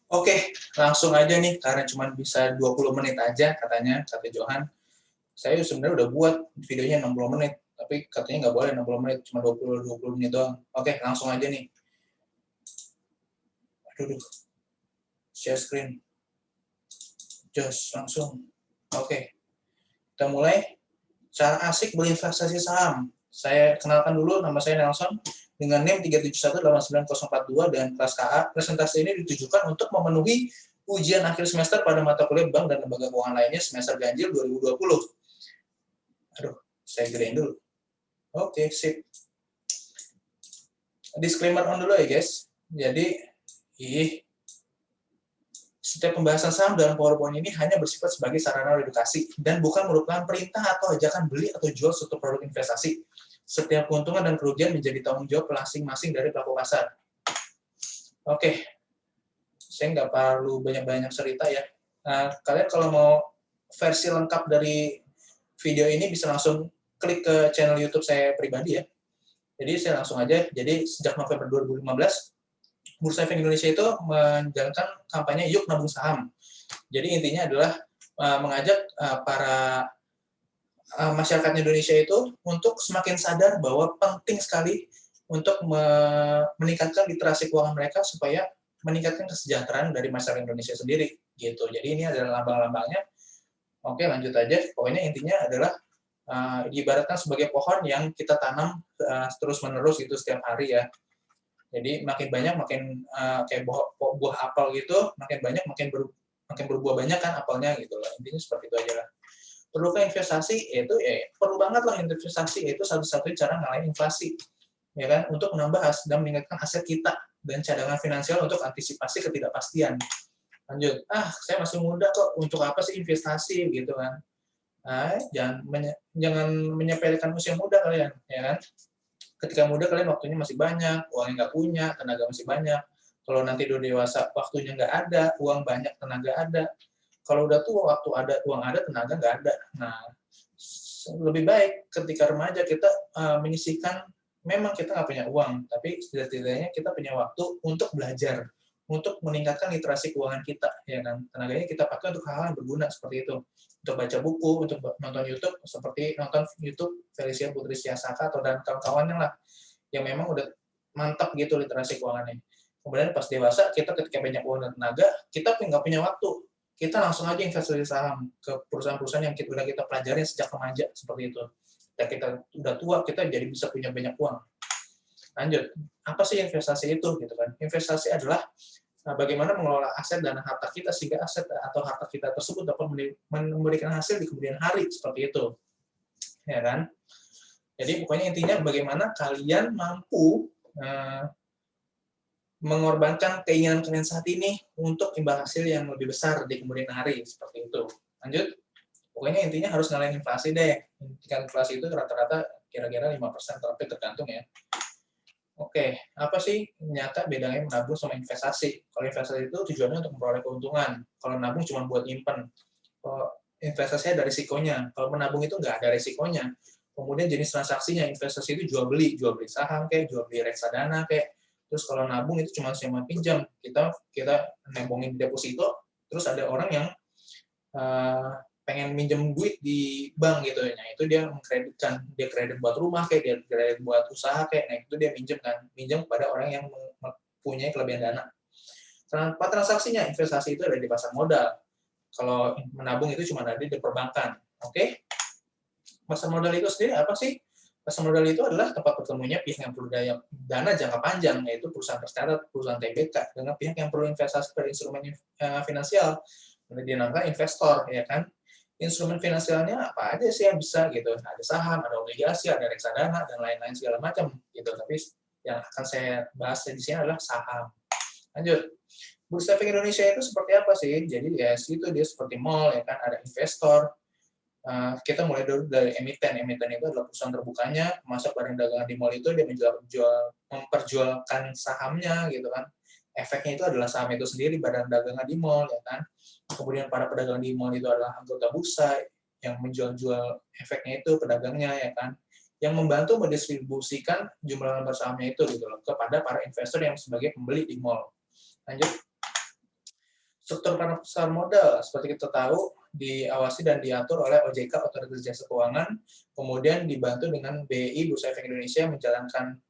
Oke, langsung aja nih, karena cuma bisa 20 menit aja katanya, kata Johan. Saya sebenarnya udah buat videonya 60 menit, tapi katanya nggak boleh 60 menit, cuma 20 menit doang. Oke, langsung aja nih. Aduh, share screen. Just langsung. Oke, kita mulai. Cara asik berinvestasi saham. Saya kenalkan dulu, nama saya Nelson, dengan NIM 371899042 dan kelas KA. Presentasi ini ditujukan untuk memenuhi ujian akhir semester pada mata kuliah bank dan lembaga keuangan lainnya semester ganjil 2020. Aduh, saya gedein dulu. Oke, sip. Disclaimer on dulu ya, guys. Jadi, setiap pembahasan saham dalam PowerPoint ini hanya bersifat sebagai sarana edukasi dan bukan merupakan perintah atau ajakan beli atau jual suatu produk investasi. Setiap keuntungan dan kerugian menjadi tanggung jawab masing-masing dari pelaku pasar. Oke, saya nggak perlu banyak-banyak cerita ya. Nah, kalian kalau mau versi lengkap dari video ini bisa langsung klik ke channel YouTube saya pribadi ya. Jadi saya langsung aja. Jadi sejak November 2015, Bursa Efek Indonesia itu menjalankan kampanye Yuk Nabung Saham. Jadi intinya adalah mengajak para masyarakat Indonesia itu untuk semakin sadar bahwa penting sekali untuk meningkatkan literasi keuangan mereka supaya meningkatkan kesejahteraan dari masyarakat Indonesia sendiri gitu. Jadi ini adalah lambang-lambangnya. Oke, lanjut aja. Pokoknya intinya adalah diibaratkan sebagai pohon yang kita tanam terus-menerus gitu setiap hari ya. Jadi makin banyak makin kayak buah apel gitu, makin banyak makin berbuah banyak kan apelnya gitu lah. Intinya seperti itu aja lah. Perlukah investasi? Itu perlu banget lah investasi, itu satu-satunya cara ngalahin inflasi. Ya kan? Untuk menambah dan meningkatkan aset kita dan cadangan finansial untuk antisipasi ketidakpastian. Lanjut. Saya masih muda kok, untuk apa sih investasi gitu kan? Jangan menyepelekan usia muda kalian, ya kan? Ketika muda kalian waktunya masih banyak, uangnya nggak punya, tenaga masih banyak. Kalau nanti udah dewasa, waktunya nggak ada, uang banyak, tenaga ada. Kalau udah tua, waktu ada, uang ada, tenaga nggak ada. Nah, lebih baik ketika remaja kita menyisihkan, memang kita nggak punya uang, tapi setidaknya kita punya waktu untuk belajar, untuk meningkatkan literasi keuangan kita, ya kan? Tenaganya kita pakai untuk hal-hal yang berguna seperti itu. Untuk baca buku, untuk nonton YouTube, seperti nonton YouTube Felicia Putri Siasaka atau dan kawan-kawannya lah, yang memang udah mantap gitu literasi keuangannya. Kemudian pas dewasa, kita ketika banyak uang dan tenaga, kita nggak punya waktu. Kita langsung aja investasi saham ke perusahaan-perusahaan yang udah kita pelajari sejak remaja, seperti itu. Dan kita udah tua, kita jadi bisa punya banyak uang. Lanjut, apa sih investasi itu gitu kan? Investasi adalah bagaimana mengelola aset dan harta kita sehingga aset atau harta kita tersebut dapat memberikan hasil di kemudian hari, seperti itu. Ya kan? Jadi pokoknya intinya bagaimana kalian mampu mengorbankan keinginan kalian saat ini untuk imbal hasil yang lebih besar di kemudian hari, seperti itu. Lanjut, pokoknya intinya harus ngalahin inflasi deh. Tingkat inflasi itu rata-rata kira-kira 5%, tapi tergantung ya. Oke, apa sih nyata bedanya menabung sama investasi? Kalau investasi itu tujuannya untuk memperoleh keuntungan. Kalau menabung cuma buat nyimpen. Kalau investasi ada risikonya. Kalau menabung itu nggak ada risikonya. Kemudian jenis transaksinya, investasi itu jual beli saham kayak, jual beli reksadana kayak. Terus kalau nabung itu cuma sewa pinjam. Kita nabungin deposito, terus ada orang yang pengen minjem duit di bank gitu ya. Nah, itu dia mengkreditkan, dia kredit buat rumah kayak, dia kredit buat usaha kayak, nah itu dia minjem kepada orang yang mempunyai kelebihan dana. Tanpa transaksinya, investasi itu ada di pasar modal. Kalau menabung itu cuma ada di perbankan. Oke? Pasar modal itu sendiri apa sih? Pasar modal itu adalah tempat bertemunya pihak yang perlu dana jangka panjang, yaitu perusahaan tercatat, perusahaan TBK, dengan pihak yang perlu investasi pada instrumen finansial. Dinamakan investor, ya kan? Instrumen finansialnya apa aja sih yang bisa gitu? Ada saham, ada obligasi, ada reksadana, dan lain-lain segala macam gitu. Tapi yang akan saya bahas di sini adalah saham. Lanjut. Bursa Efek Indonesia itu seperti apa sih? Jadi ya itu dia seperti mall, ya kan? Ada investor. Kita mulai dulu dari emiten. Emiten itu adalah perusahaan terbukanya, masuk barang dagangan di mall itu dia memperjualkan sahamnya gitu kan. Efeknya itu adalah saham itu sendiri, barang dagangan di mall, ya kan. Kemudian para pedagang di mall itu adalah anggota bursa yang menjual-jual efeknya itu pedagangnya, ya kan, yang membantu mendistribusikan jumlah lembar sahamnya itu gitu loh kepada para investor yang sebagai pembeli di mall. Lanjut. Struktur pasar modal seperti kita tahu diawasi dan diatur oleh OJK, Otoritas Jasa Keuangan, kemudian dibantu dengan BI, Bursa Efek Indonesia menjalankan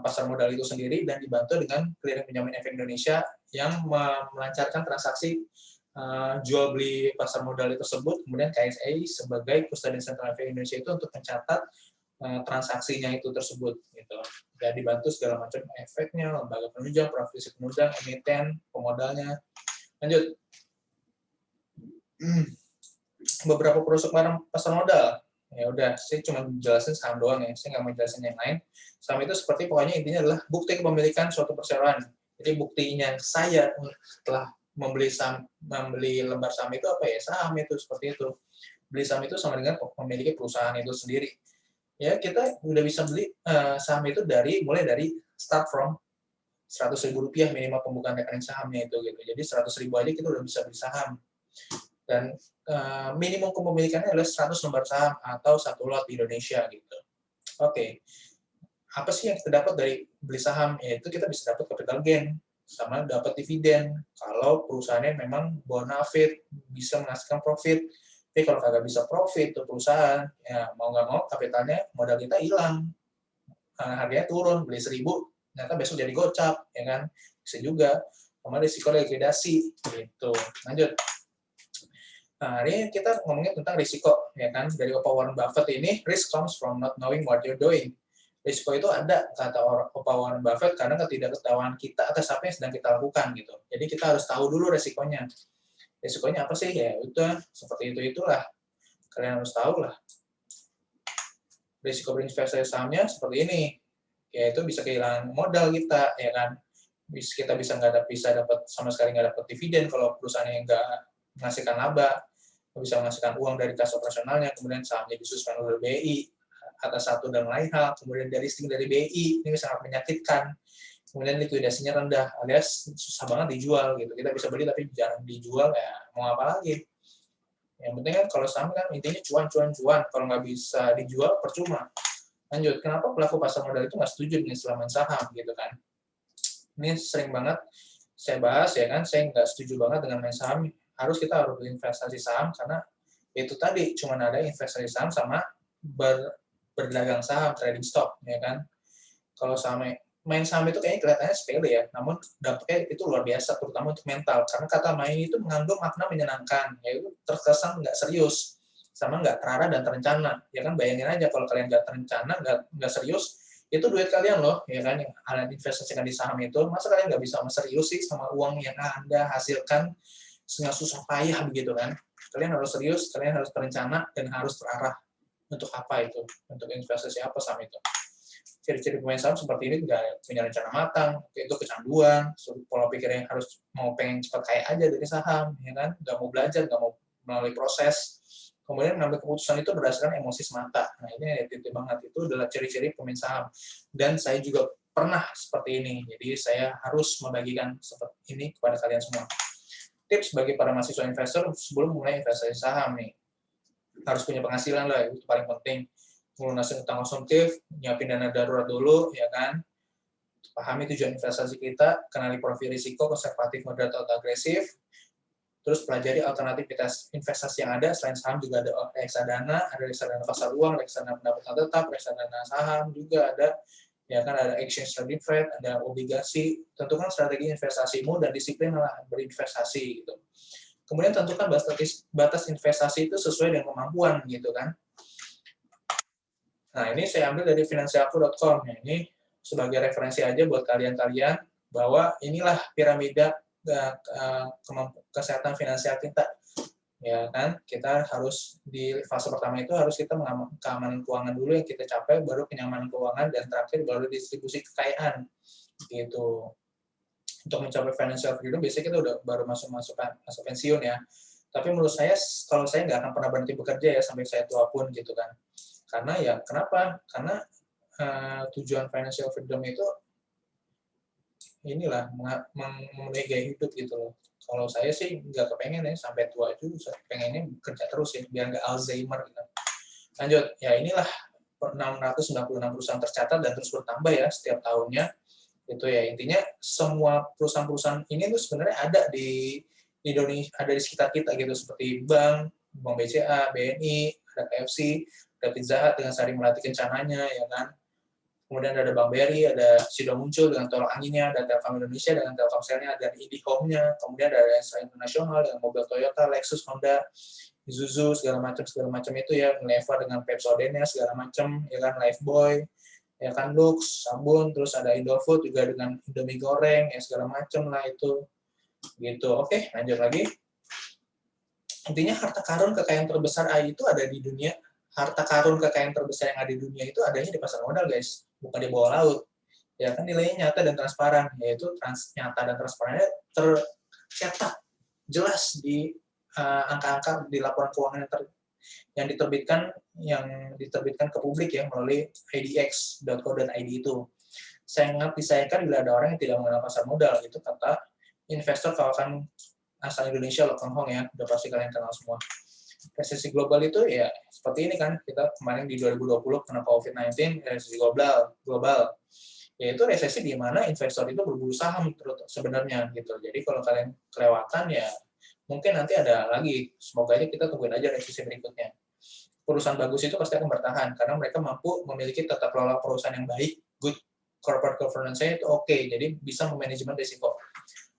pasar modal itu sendiri, dan dibantu dengan Clearing Penjamin Efek Indonesia yang melancarkan transaksi jual beli pasar modal itu tersebut. Kemudian KSA sebagai Custodian Sentral Efek Indonesia itu untuk mencatat transaksinya itu tersebut gitu. Dan dibantu segala macam efeknya, lembaga penunjang, profesi penunjang, emiten, pemodalnya. Lanjut. Beberapa produk barang pasar modal. Ya udah, saya cuma jelasin saham doang ya, saya nggak mau jelasin yang lain. Saham itu seperti pokoknya intinya adalah bukti kepemilikan suatu perseroan. Jadi buktinya saya setelah membeli saham, membeli lembar saham itu apa ya? Saham itu seperti itu. Beli saham itu sama dengan memiliki perusahaan itu sendiri. Ya kita udah bisa beli saham itu mulai dari start from Rp100.000 minimal pembukaan rekening sahamnya itu gitu. Jadi 100.000 aja kita udah bisa beli saham. Dan minimum kepemilikannya adalah 100 lembar saham atau 1 lot di Indonesia gitu. Oke. Apa sih yang kita dapat dari beli saham? Yaitu kita bisa dapat capital gain sama dapat dividen. Kalau perusahaannya memang bona fide bisa menghasilkan profit. Tapi kalau kagak bisa profit tuh perusahaan, ya mau nggak mau kapitalnya, modal kita hilang. Harganya turun, beli 1.000, ternyata besok jadi gocap, ya kan? Bisa juga. Sama risiko likuidasi, gitu. Lanjut. Nah, ini kita ngomongin tentang risiko, ya kan? Dari Warren Buffett ini, risk comes from not knowing what you're doing. Risiko itu ada, kata Warren Buffett, karena ketidaktahuan kita atas apa yang sedang kita lakukan, gitu. Jadi kita harus tahu dulu risikonya. Risikonya apa sih? Ya udah, seperti itulah. Kalian harus tahu lah. Risiko berinvestasi sahamnya seperti ini, yaitu bisa kehilangan modal kita, ya kan? Kita bisa dapat sama sekali nggak dapat dividen kalau perusahaannya nggak menghasilkan laba, bisa menghasilkan uang dari kas operasionalnya, kemudian sahamnya disuspend oleh BI atas satu dan lain hal, kemudian dari listing dari BI, ini sangat menyakitkan, kemudian likuidasinya rendah, alias susah banget dijual gitu. Kita bisa beli tapi jarang dijual, ya mau apa lagi? Yang penting kan kalau saham kan intinya cuan, kalau nggak bisa dijual percuma. Lanjut, kenapa pelaku pasar modal itu nggak setuju dengan istilah saham gitu kan? Ini sering banget saya bahas ya kan, saya nggak setuju banget dengan main saham. Kita harus berinvestasi saham karena itu tadi cuma ada investasi saham sama berdagang saham, trading stock ya kan. Kalau main saham itu kayaknya kelihatannya sepele ya, namun dampaknya itu luar biasa, terutama untuk mental. Karena kata main itu mengandung makna menyenangkan, yaitu terkesan nggak serius, sama nggak terarah dan terencana. Ya kan, bayangin aja kalau kalian nggak terencana, nggak serius, itu duit kalian loh, ya kan, yang kalian investasikan di saham itu, masa kalian nggak bisa serius sih sama uang yang Anda hasilkan dengan susah payah begitu kan. Kalian harus serius, kalian harus terencana, dan harus terarah untuk apa itu, untuk investasi apa saham itu. Ciri-ciri pemain saham seperti ini nggak punya rencana matang, itu kecanduan, pola pikirnya harus mau pengen cepat kaya aja dari saham, ya kan, nggak mau belajar, nggak mau melalui proses, kemudian mengambil keputusan itu berdasarkan emosi semata. Nah ini titik banget, itu adalah ciri-ciri pemain saham, dan saya juga pernah seperti ini, jadi saya harus membagikan seperti ini kepada kalian semua. Tips bagi para mahasiswa investor sebelum mulai investasi saham nih, harus punya penghasilan lah, itu paling penting. Melunasi utang konsumtif, nyiapin dana darurat dulu, ya kan. Pahami tujuan investasi kita, kenali profil risiko, konservatif, moderat, atau agresif. Terus pelajari alternatif investasi yang ada, selain saham juga ada reksadana, pasar uang, reksadana pendapatan tetap, reksadana saham juga ada, ya kan, ada exchange traded fund, ada obligasi. Tentukan strategi investasimu dan disiplinlah berinvestasi gitu. Kemudian tentukan batas investasi itu sesuai dengan kemampuan gitu kan. Nah, ini saya ambil dari finansialku.com. Ya, ini sebagai referensi aja buat kalian-kalian bahwa inilah piramida kesehatan finansial kita. Ya kan, kita harus di fase pertama itu harus kita keamanan keuangan dulu yang kita capai, baru kenyamanan keuangan, dan terakhir baru distribusi kekayaan. Gitu. Untuk mencapai financial freedom biasanya kita udah baru masuk pensiun ya. Tapi menurut saya, kalau saya nggak akan pernah berhenti bekerja ya sampai saya tua pun gitu kan. Karena ya kenapa? Karena tujuan financial freedom itu inilah memenuhi gaya hidup gitu loh. Kalau saya sih nggak kepengen ya sampai tua itu, pengennya bekerja terus ya biar nggak Alzheimer gitu. Lanjut, ya inilah 696 perusahaan tercatat dan terus bertambah ya setiap tahunnya. Itu ya intinya semua perusahaan-perusahaan ini tuh sebenarnya ada di Indonesia, ada di sekitar kita gitu, seperti Bank BCA, BNI, ada KFC, ada Pizza Hut dengan Sari Melati Kencananya, ya kan. Kemudian ada Bank BRI, ada Sido Muncul dengan tolak anginnya, ada Telkom Indonesia dengan Telkomselnya, dan IndiHome-nya, kemudian ada Lensa Internasional dengan mobil Toyota, Lexus, Honda, Isuzu, segala macam itu ya, Unilever dengan Pepsodent-nya, segala macam, ya kan, Lifebuoy, ya kan, Lux, sabun, terus ada Indofood juga dengan Indomie goreng, ya segala macam lah itu, gitu. Oke, lanjut lagi. Intinya harta karun kekayaan terbesar AI itu ada di dunia. Harta karun kekayaan terbesar yang ada di dunia itu adanya di pasar modal, guys, bukan di bawah laut. Ya kan, nilainya nyata dan transparan, yaitu nyata dan transparannya tercetak jelas di angka-angka di laporan keuangan yang diterbitkan ke publik ya melalui idx.co.id itu. Sangat disayangkan bila ada orang yang tidak mengenal pasar modal, itu kata investor kawakan asal Indonesia, Lokon Hong ya, udah pasti kalian kenal semua. Resesi global itu ya seperti ini kan, kita kemarin di 2020 kena COVID-19, resesi global, yaitu resesi di mana investor itu berburu saham terus sebenarnya gitu. Jadi kalau kalian kelewatan ya mungkin nanti ada lagi, semoga aja kita tungguin aja resesi berikutnya. Perusahaan bagus itu pasti akan bertahan karena mereka mampu memiliki tata kelola perusahaan yang baik, good corporate governance-nya itu oke, jadi bisa memanajemen risiko.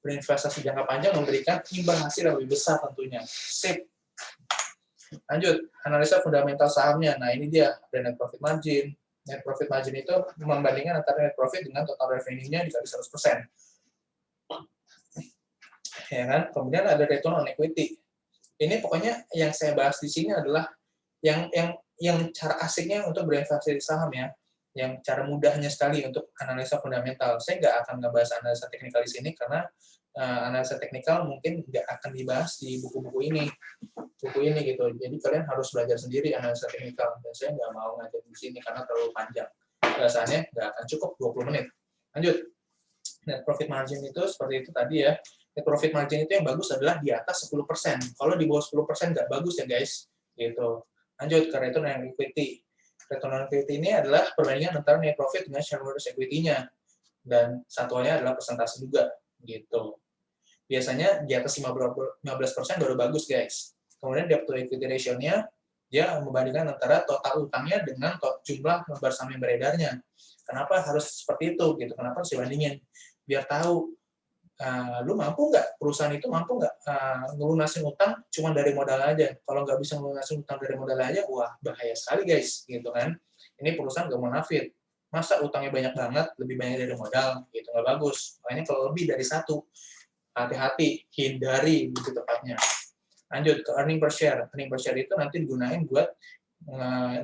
Berinvestasi jangka panjang memberikan imbal hasil yang lebih besar tentunya. Sip. Lanjut, analisa fundamental sahamnya. Nah, ini dia, ada net profit margin. Net profit margin itu membandingkan antara net profit dengan total revenue-nya dikali 100%. Ya kan? Kemudian ada return on equity. Ini pokoknya yang saya bahas di sini adalah yang cara asiknya untuk berinvestasi di saham ya. Yang cara mudahnya sekali untuk analisa fundamental. Saya nggak akan ngebahas analisa teknikal di sini karena analisa teknikal mungkin nggak akan dibahas di buku-buku ini gitu. Jadi kalian harus belajar sendiri analisa teknikal, dan saya nggak mau ngajar di sini karena terlalu panjang. Biasanya nggak akan cukup 20 menit. Lanjut. Net profit margin itu seperti itu tadi ya. Net profit margin itu yang bagus adalah di atas 10%. Kalau di bawah 10% nggak bagus ya guys. Gitu. Lanjut ke return on equity. Return on equity ini adalah perbandingan antara net profit dengan shareholders equity-nya. Dan satuannya adalah persentase juga. Gitu. Biasanya di atas 15% baru bagus guys. Kemudian debt to equity ratio-nya, dia membandingkan antara total utangnya dengan jumlah lembar saham yang beredarnya. Kenapa harus seperti itu? Gitu. Kenapa harus dibandingin? Biar tahu, lu mampu nggak, perusahaan itu mampu nggak ngelunasin utang cuma dari modal aja. Kalau nggak bisa ngelunasin utang dari modal aja, wah bahaya sekali guys. Gitu kan. Ini perusahaan nggak munafik. Masa utangnya banyak banget, lebih banyak dari modal, gitu nggak bagus. Makanya kalau lebih dari satu, hati-hati, hindari begitu tepatnya. Lanjut ke earning per share. Earning per share itu nanti digunain buat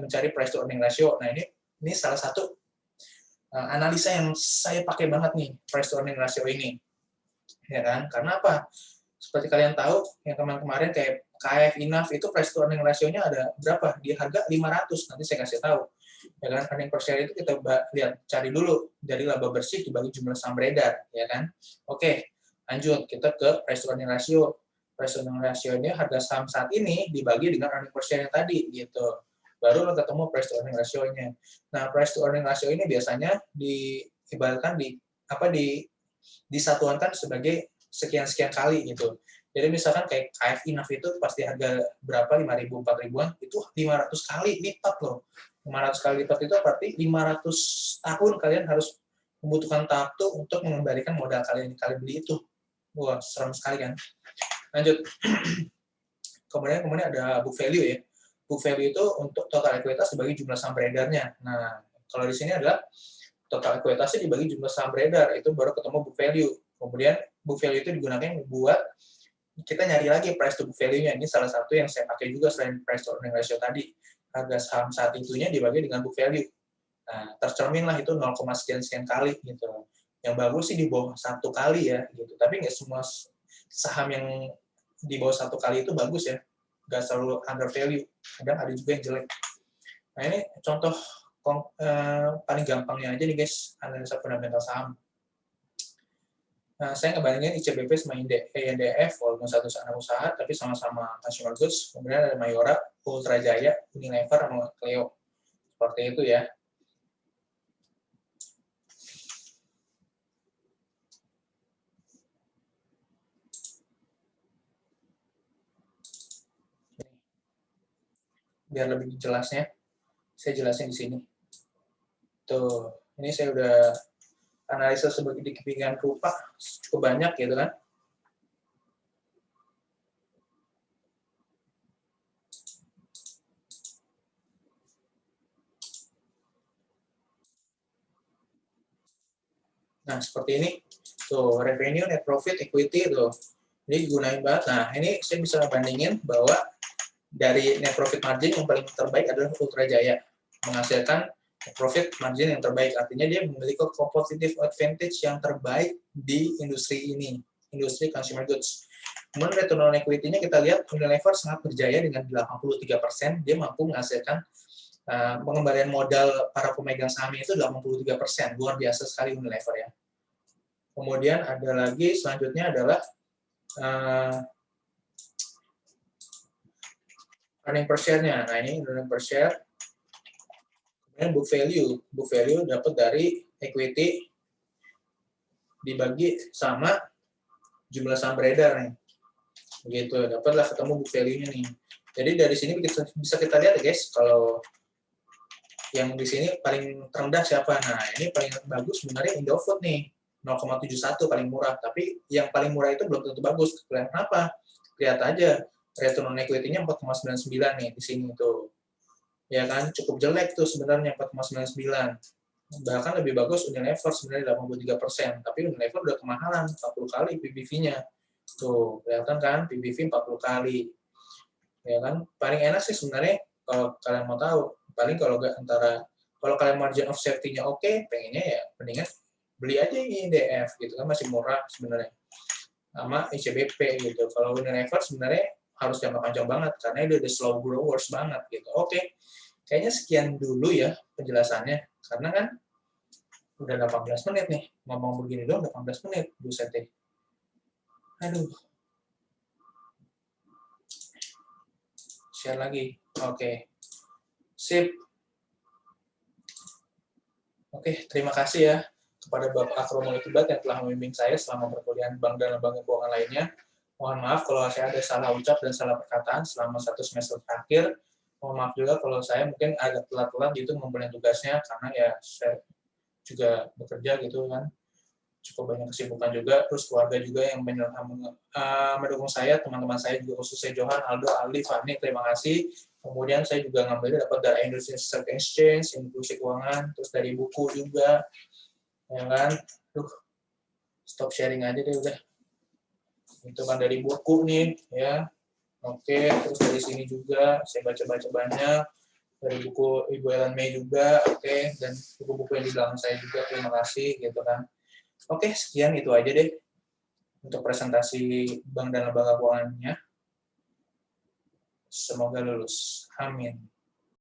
mencari price to earning ratio. Nah, ini salah satu analisa yang saya pakai banget nih, price to earning ratio ini. Ya kan? Karena apa? Seperti kalian tahu, yang kemarin kayak KF Inaf itu price to earning ratio-nya ada berapa? Di harga 500. Nanti saya kasih tahu. Ya kan? Earning per share itu kita lihat, cari dulu dari laba bersih dibagi jumlah saham beredar, ya kan? Oke. Lanjut, kita ke price to earning ratio. Price to earning ratio ini harga saham saat ini dibagi dengan earning per share yang tadi, gitu. Baru lo ketemu price to earning ratio-nya. Nah, price to earning ratio ini biasanya diibaratkan disatuankan sebagai sekian-sekian kali gitu. Jadi misalkan kayak KF Inaf itu pasti harga berapa, 5.000, 4.000-an, itu 500 kali lipat loh. 500 kali lipat itu berarti 500 tahun kalian harus membutuhkan waktu untuk mengembalikan modal kalian beli itu. Wah, serem sekali kan. Lanjut. Kemudian ada book value ya. Book value itu untuk total ekuitas dibagi jumlah saham beredarnya. Nah, kalau di sini adalah total ekuitasnya dibagi jumlah saham beredar, itu baru ketemu book value. Kemudian book value itu digunakan buat kita nyari lagi price to book value-nya. Ini salah satu yang saya pakai juga selain price to earning ratio tadi. Harga saham saat itunya dibagi dengan book value. Nah, tercermin lah itu 0, sekian kali gitu. Yang bagus sih di bawah 1 kali ya gitu. Tapi nggak semua saham yang di bawah 1 kali itu bagus ya. Nggak selalu under value. Kadang ada juga yang jelek. Nah, ini contoh paling gampangnya aja nih guys, analisa fundamental saham. Nah, saya ngebandingin ICBP sama INDF, walaupun satu anak usaha, tapi sama-sama consumer goods. Kemudian ada Mayora, Ultra Jaya, Unilever, sama Cleo. Seperti itu ya. biar lebih jelasnya. Saya jelasin di sini. Tuh, ini saya udah analisa sebagai demikian rupa, cukup banyak gitu kan. Nah, seperti ini. Tuh, revenue, net profit, equity, tuh. Ini digunain banget. Nah, ini saya bisa bandingin bahwa dari net profit margin yang paling terbaik adalah Ultra Jaya. Menghasilkan net profit margin yang terbaik. Artinya dia memiliki competitive advantage yang terbaik di industri ini. Industri consumer goods. Kemudian return on equity-nya kita lihat Unilever sangat berjaya dengan 83%. Dia mampu menghasilkan pengembalian modal para pemegang sahamnya itu 83%. Luar biasa sekali Unilever ya. Kemudian ada lagi selanjutnya adalah earning per share-nya. Nah, ini earning per share. Kemudian book value. Book value dapat dari equity dibagi sama jumlah saham beredar nih. Begitu, dapatlah ketemu book value-nya nih. Jadi dari sini bisa kita lihat ya guys, kalau yang di sini paling terendah siapa? Nah, ini paling bagus sebenarnya Indofood nih. 0,71 paling murah, tapi yang paling murah itu belum tentu bagus. Kenapa? Lihat aja, return on equity-nya 4,99 nih di sini tuh. Ya kan, cukup jelek tuh sebenarnya 4,99. Bahkan lebih bagus Unilever sebenarnya 83%, tapi Unilever udah kemahalan 40 kali PBV-nya. Tuh, kelihatan kan PBV 40 kali. Ya kan, paling enak sih sebenarnya kalau kalian mau tahu, paling kalau kalian margin of safety-nya oke, pengennya ya mendingan beli aja IDF gitu kan, masih murah sebenarnya sama ICBP gitu. Kalau Unilever sebenarnya harus jangka panjang banget karena dia udah slow growers banget gitu. Oke, kayaknya sekian dulu ya penjelasannya karena kan udah 18 menit nih, ngomong begini doang 18 menit, buset deh. Aduh, share lagi. Oke, sip. Oke, terima kasih ya kepada Bapak Akromo Iqbal yang telah membimbing saya selama perkuliahan bank dan lembaga keuangan lainnya. Mohon maaf kalau saya ada salah ucap dan salah perkataan selama 1 semester terakhir. Mohon maaf juga kalau saya mungkin agak telat-telat gitu ngumpulin tugasnya, karena ya saya juga bekerja gitu kan. Cukup banyak kesibukan juga, terus keluarga juga yang mendukung saya, teman-teman saya juga khususnya Johan, Aldo, Ali, Fani, terima kasih. Kemudian saya juga ngambilnya dapat dari Indonesian Stock Exchange, inklusi keuangan, terus dari buku juga, ya kan. Stop sharing aja deh udah. Itu kan dari buku nih, ya. Oke, terus dari sini juga saya baca-baca banyak, dari buku Ibu Ellen May juga, oke, dan buku-buku yang di belakang saya juga, terima kasih, gitu kan. Oke, sekian itu aja deh untuk presentasi bank dan lembaga keuangannya. Semoga lulus. Amin.